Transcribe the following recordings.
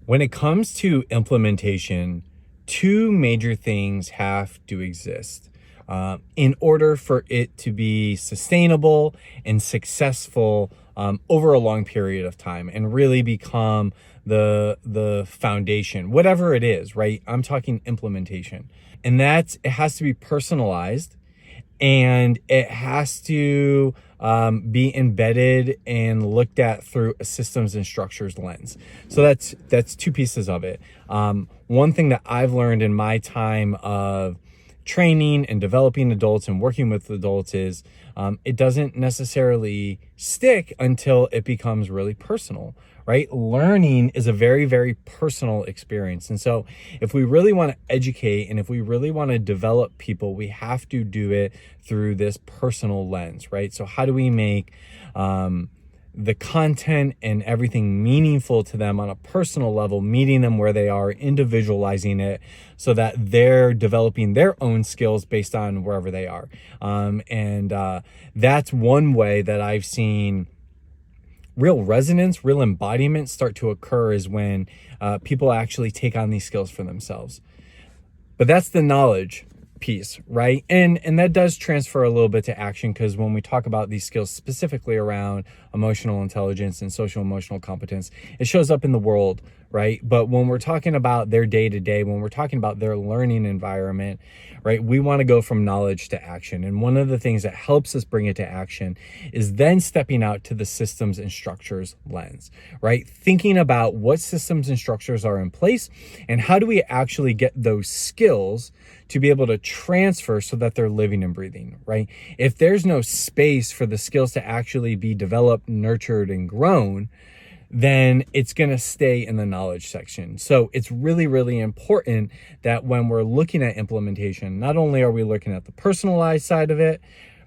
When it comes to implementation, two major things have to exist in order for it to be sustainable and successful over a long period of time and really become the foundation, whatever it is, right? I'm talking implementation. And it has to be personalized, and it has to be embedded and looked at through a systems and structures lens. So that's two pieces of it. One thing that I've learned in my time of training and developing adults and working with adults is it doesn't necessarily stick until it becomes really personal, right? Learning is a very, very personal experience. And so if we really want to educate and if we really want to develop people, we have to do it through this personal lens, right? So how do we make the content and everything meaningful to them on a personal level, meeting them where they are, individualizing it so that they're developing their own skills based on wherever they are. That's one way that I've seen real resonance, real embodiment start to occur is when people actually take on these skills for themselves. But that's the knowledge piece, right? And that does transfer a little bit to action, because when we talk about these skills specifically around emotional intelligence and social emotional competence, it shows up in the world, right? But when we're talking about their day-to-day, when we're talking about their learning environment, right, we want to go from knowledge to action. And one of the things that helps us bring it to action is then stepping out to the systems and structures lens, right? Thinking about what systems and structures are in place and how do we actually get those skills to be able to transfer so that they're living and breathing, right? If there's no space for the skills to actually be developed, nurtured, and grown, then it's going to stay in the knowledge section. So it's really, really important that when we're looking at implementation, not only are we looking at the personalized side of it,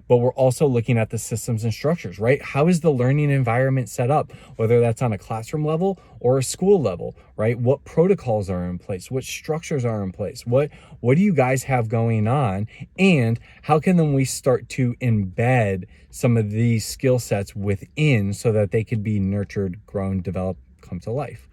but we're also looking at the systems and structures, right? How is the learning environment set up, whether that's on a classroom level or a school level, right? What protocols are in place? What structures are in place? What do you guys have going on? And how can then we start to embed some of these skill sets within so that they could be nurtured, grown, developed, come to life?